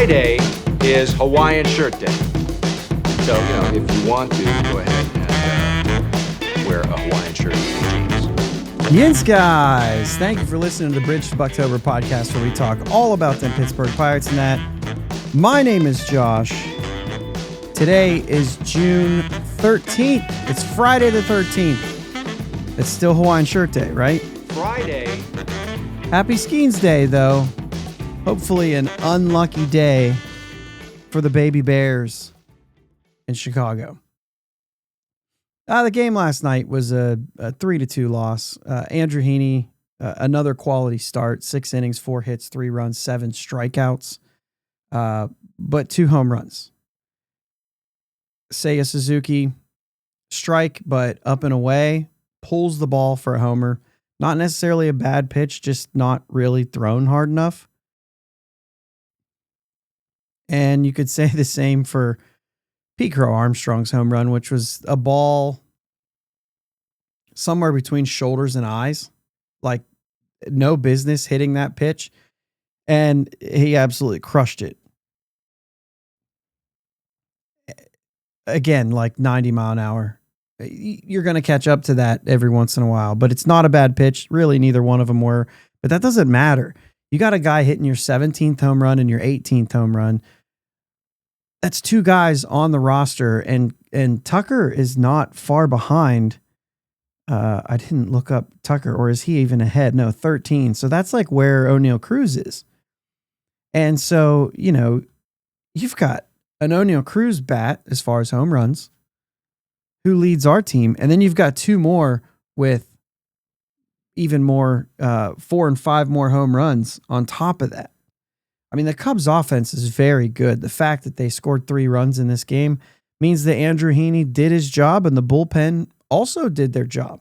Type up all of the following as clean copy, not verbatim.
Friday is Hawaiian shirt day. So, if you want to, go ahead and wear a Hawaiian shirt and jeans. Yins, guys. Thank you for listening to the Bridge to Buctober podcast, where we talk all about them Pittsburgh Pirates and that. My name is Josh. Today is June 13th. It's Friday the 13th. It's still Hawaiian shirt day, right? Friday. Happy Skenesday, though. Hopefully an unlucky day for the baby Bears in Chicago. The game last night was a 3-2 loss. Andrew Heaney, another quality start, 6 innings, 4 hits, 3 runs, 7 strikeouts, but 2 home runs. Seiya Suzuki, strike, but up and away, pulls the ball for a homer. Not necessarily a bad pitch, just not really thrown hard enough. And you could say the same for Pete Crow Armstrong's home run, which was a ball somewhere between shoulders and eyes, like no business hitting that pitch. And he absolutely crushed it. Again, like 90 mile an hour. You're going to catch up to that every once in a while, but it's not a bad pitch. Really, neither one of them were, but that doesn't matter. You got a guy hitting your 17th home run and your 18th home run. That's 2 guys on the roster, and Tucker is not far behind. I didn't look up Tucker, or is he even ahead? No, 13. So that's like where O'Neal Cruz is. And so, you've got an O'Neal Cruz bat as far as home runs, who leads our team. And then you've got 2 more with even more, 4 and 5 more home runs on top of that. I mean, the Cubs offense is very good. The fact that they scored 3 runs in this game means that Andrew Heaney did his job, and the bullpen also did their job.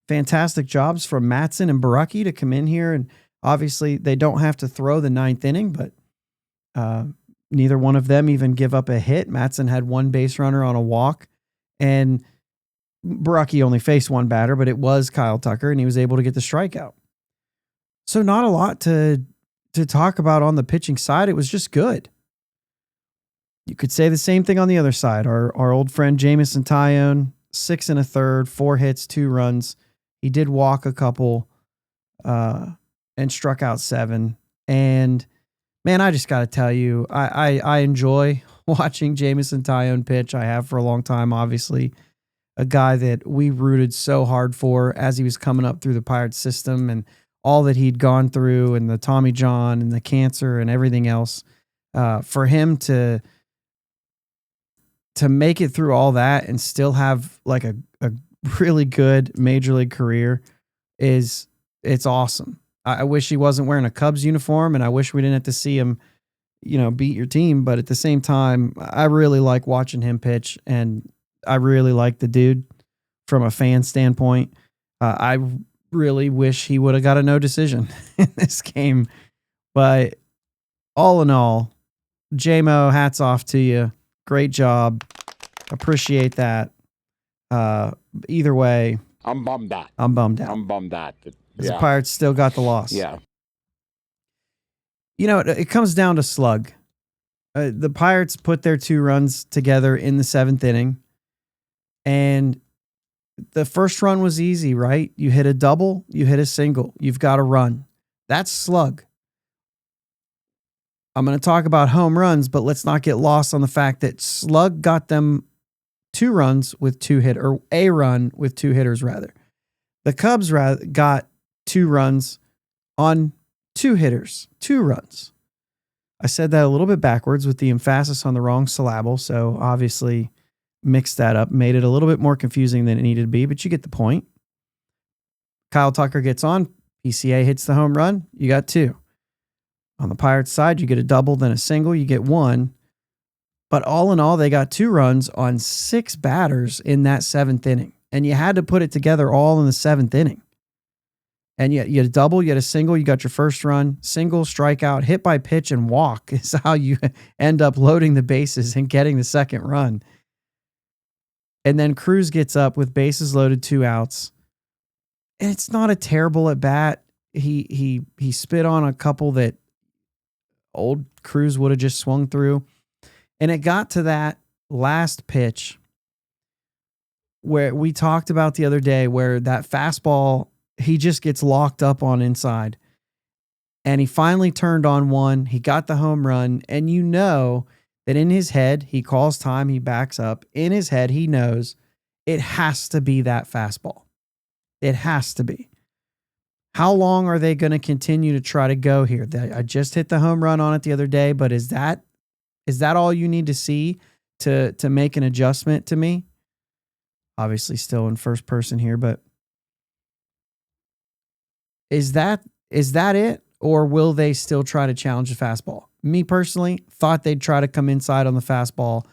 Fantastic jobs from Matson and Baraki to come in here. And obviously they don't have to throw the 9th inning, but neither one of them even give up a hit. Matson had 1 base runner on a walk, and Baraki only faced 1 batter, but it was Kyle Tucker, and he was able to get the strikeout. So not a lot to talk about on the pitching side. It was just good. You could say the same thing on the other side. Our old friend Jamison Tyone, 6 1/3, 4 hits, 2 runs. He did walk a couple and struck out 7. And man, I just got to tell you, I enjoy watching Jamison Tyone pitch. I have for a long time, obviously. A guy that we rooted so hard for as he was coming up through the Pirates system, and all that he'd gone through, and the Tommy John and the cancer and everything else. For him to make it through all that and still have like a really good major league career it's awesome. I wish he wasn't wearing a Cubs uniform, and I wish we didn't have to see him, beat your team. But at the same time, I really like watching him pitch, and I really like the dude from a fan standpoint. I really wish he would have got a no decision in this game. But all in all, J-Mo, hats off to you. Great job. Appreciate that. Either way, I'm bummed out. I'm bummed out. I'm bummed out. The Pirates still got the loss. Yeah. It comes down to slug. The Pirates put their 2 runs together in the 7th inning, and the first run was easy, right? You hit a double, you hit a single, you've got a run. That's slug. I'm going to talk about home runs, but let's not get lost on the fact that slug got them 2 runs with 2 hitters, or a run with 2 hitters rather. The Cubs got 2 runs on 2 hitters, 2 runs. I said that a little bit backwards with the emphasis on the wrong syllable, so obviously mixed that up, made it a little bit more confusing than it needed to be, but you get the point. Kyle Tucker gets on, PCA hits the home run, you got 2. On the Pirates side, you get a double, then a single, you get 1. But all in all, they got 2 runs on 6 batters in that 7th inning. And you had to put it together all in the 7th inning. And you had a double, you had a single, you got your first run, single, strikeout, hit by pitch, and walk is how you end up loading the bases and getting the second run. And then Cruz gets up with bases loaded, 2 outs. And it's not a terrible at bat. He spit on a couple that Old Cruz would have just swung through. And it got to that last pitch where we talked about the other day, where that fastball, he just gets locked up on inside. And he finally turned on one. He got the home run. And you know that in his head, he calls time, he backs up. In his head, he knows it has to be that fastball. It has to be. How long are they going to continue to try to go here? I just hit the home run on it the other day, but is that all you need to see to make an adjustment to me? Obviously still in first person here, but is that it? Or will they still try to challenge the fastball? Me personally, thought they'd try to come inside on the fastball.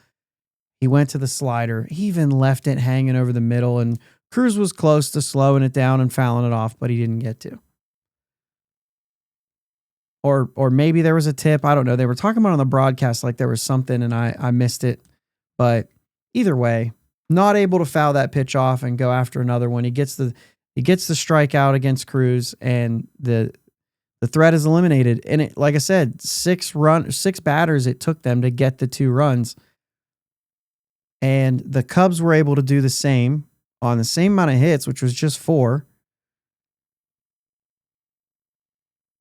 He went to the slider. He even left it hanging over the middle, and Cruz was close to slowing it down and fouling it off, but he didn't get to. Or maybe there was a tip. I don't know. They were talking about on the broadcast like there was something and I missed it. But either way, not able to foul that pitch off and go after another one. He gets the strikeout against Cruz, and the threat is eliminated. And it, like I said, 6 batters it took them to get the 2 runs. And the Cubs were able to do the same on the same amount of hits, which was just 4.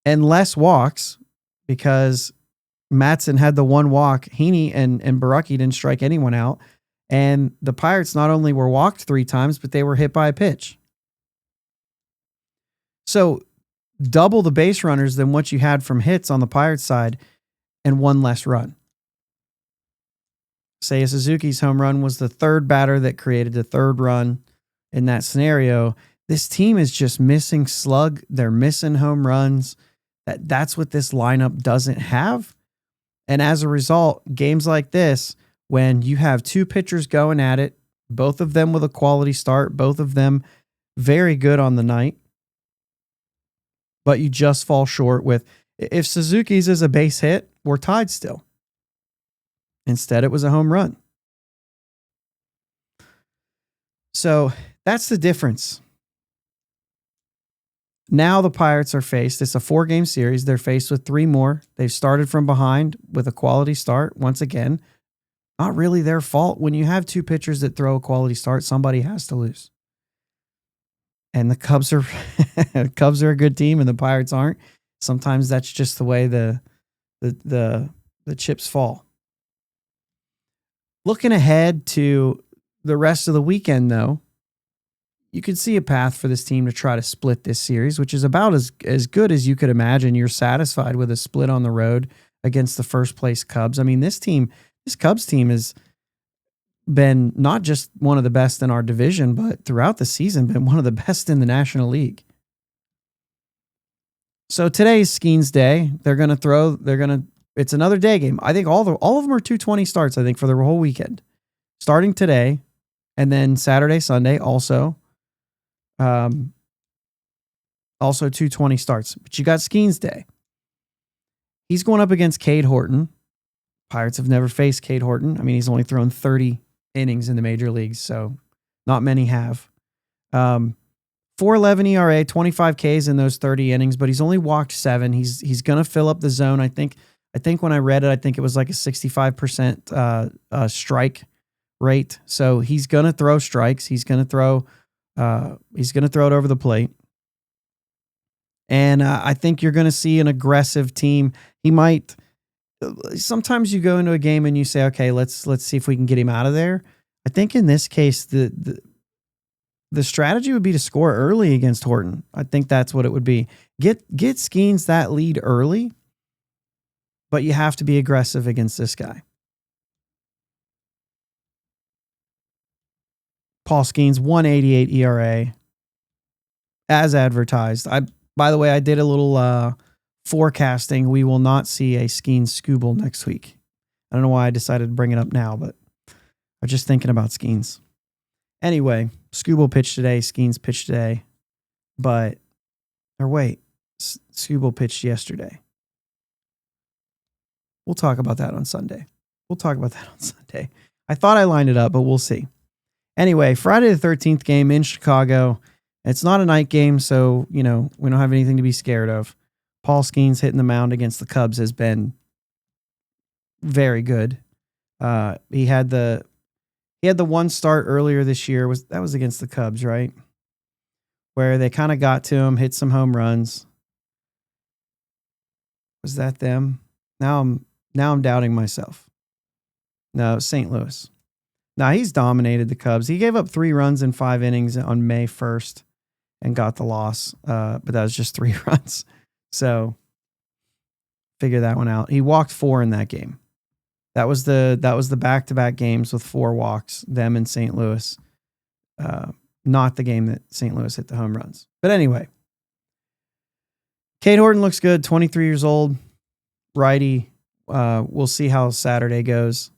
And less walks, because Matson had the 1 walk. Heaney and Baraki didn't strike anyone out. And the Pirates not only were walked 3 times, but they were hit by a pitch. So double the base runners than what you had from hits on the Pirates side, and 1 less run. Seiya Suzuki's home run was the 3rd batter that created the 3rd run in that scenario. This team is just missing slug. They're missing home runs. That's what this lineup doesn't have. And as a result, games like this, when you have 2 pitchers going at it, both of them with a quality start, both of them very good on the night, but you just fall short with, if Suzuki's is a base hit, we're tied still. Instead, it was a home run. So that's the difference. Now the Pirates are faced. It's a 4-game series. They're faced with 3 more. They've started from behind with a quality start. Once again, not really their fault. When you have 2 pitchers that throw a quality start, somebody has to lose. And the Cubs are Cubs are a good team, and the Pirates aren't. Sometimes that's just the way the chips fall. Looking ahead to the rest of the weekend, though, you could see a path for this team to try to split this series, which is about as good as you could imagine. You're satisfied with a split on the road against the first place Cubs. I mean, this Cubs team has been not just one of the best in our division, but throughout the season been one of the best in the National League. So today's Skenesday. It's another day game. I think all of them are 220 starts, I think, for the whole weekend. Starting today, and then Saturday, Sunday also 220 starts. But you got Skenesday. He's going up against Cade Horton. Pirates have never faced Cade Horton. I mean, he's only thrown 30 innings in the major leagues, so not many have. 4.11 ERA, 25 Ks in those 30 innings, but he's only walked 7. He's going to fill up the zone. I think when I read it, I think it was like a 65% strike rate. So he's going to throw strikes. He's going to throw it over the plate. And I think you're going to see an aggressive team. He might. Sometimes you go into a game and you say, okay, let's see if we can get him out of there. I think in this case, the strategy would be to score early against Horton. I think that's what it would be. Get Skenes that lead early, but you have to be aggressive against this guy. Paul Skenes, 1.88 ERA, as advertised. By the way, I did a little forecasting. We will not see a Skenes Scooble next week. I don't know why I decided to bring it up now, but I was just thinking about Skenes. Anyway, Scooble pitched today, Skenes pitched today, Scooble pitched yesterday. We'll talk about that on Sunday. I thought I lined it up, but we'll see. Anyway, Friday the 13th game in Chicago. It's not a night game, so, we don't have anything to be scared of. Paul Skenes hitting the mound against the Cubs has been very good. He had the one start earlier this year. That was against the Cubs, right? Where they kind of got to him, hit some home runs. Was that them? Now I'm doubting myself. No, St. Louis. Now he's dominated the Cubs. He gave up 3 runs in 5 innings on May 1st and got the loss. But that was just 3 runs. So figure that one out. He walked 4 in that game. That was the back-to-back games with 4 walks, them in St. Louis. Not the game that St. Louis hit the home runs. But anyway, Cade Horton looks good, 23 years old, righty. We'll see how Saturday goes.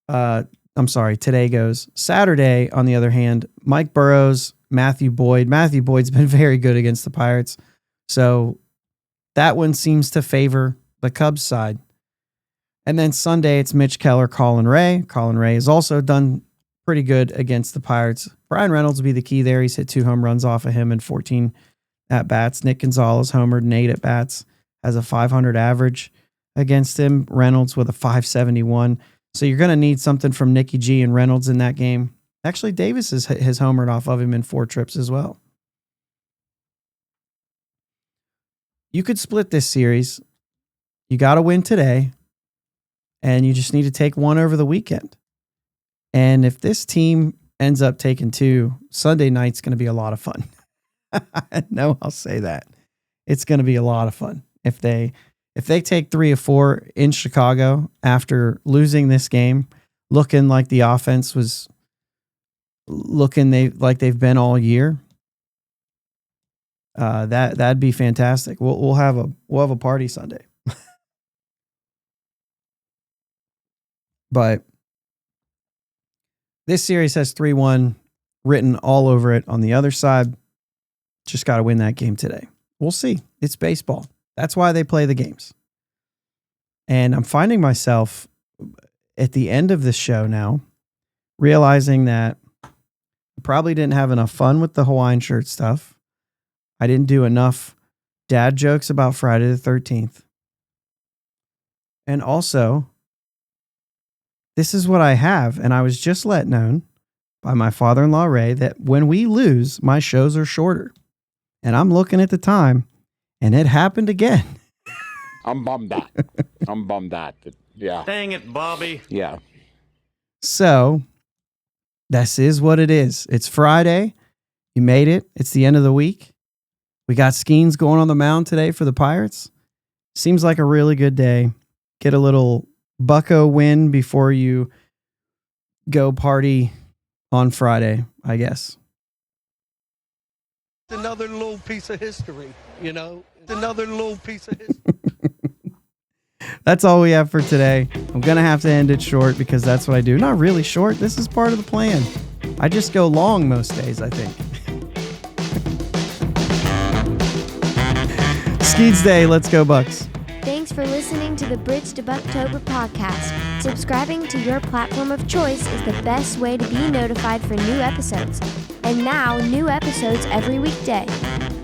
Today goes. Saturday, on the other hand, Mike Burrows, Matthew Boyd. Matthew Boyd's been very good against the Pirates. So that one seems to favor the Cubs side. And then Sunday, it's Mitch Keller, Colin Ray. Colin Ray has also done pretty good against the Pirates. Brian Reynolds will be the key there. He's hit 2 home runs off of him in 14 at-bats. Nick Gonzalez homered in 8 at-bats. Has a 500 average against him. Reynolds with a 571. So you're going to need something from Nicky G and Reynolds in that game. Actually, Davis has homered off of him in 4 trips as well. You could split this series. You got to win today. And you just need to take 1 over the weekend. And if this team ends up taking 2, Sunday night's going to be a lot of fun. No, I'll say that. It's going to be a lot of fun. If they take 3 or 4 in Chicago after losing this game, looking like the offense was like they've been all year, that'd be fantastic. We'll have a party Sunday. But this series has 3-1 written all over it on the other side. Just got to win that game today. We'll see. It's baseball. That's why they play the games. And I'm finding myself at the end of this show now realizing that I probably didn't have enough fun with the Hawaiian shirt stuff. I didn't do enough dad jokes about Friday the 13th. And also, this is what I have, and I was just let known by my father-in-law, Ray, that when we lose, my shows are shorter. And I'm looking at the time, and it happened again. I'm bummed out. Yeah. Dang it, Bobby. Yeah. So, this is what it is. It's Friday. You made it. It's the end of the week. We got Skenes going on the mound today for the Pirates. Seems like a really good day. Get a little Bucko win before you go party on Friday, I guess. Another little piece of history, another little piece of history. That's all we have for today. I'm going to have to end it short because that's what I do. Not really short. This is part of the plan. I just go long most days, I think. Skenesday, let's go Bucs. Thanks for listening to the Bridge to Buctober podcast. Subscribing to your platform of choice is the best way to be notified for new episodes. And now, new episodes every weekday.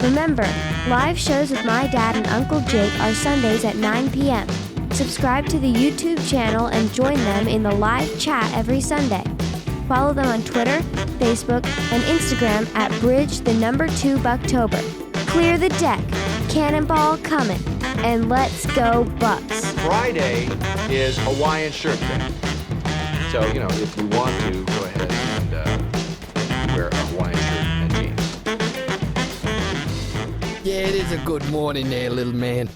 Remember, live shows with my dad and Uncle Jake are Sundays at 9 p.m. Subscribe to the YouTube channel and join them in the live chat every Sunday. Follow them on Twitter, Facebook, and Instagram at Bridge2 Buctober. Clear the deck. Cannonball coming. And let's go Bucs. Friday is Hawaiian shirt day. So, if you want to, go ahead and wear a Hawaiian shirt and jeans. Yeah, it is a good morning there, little man.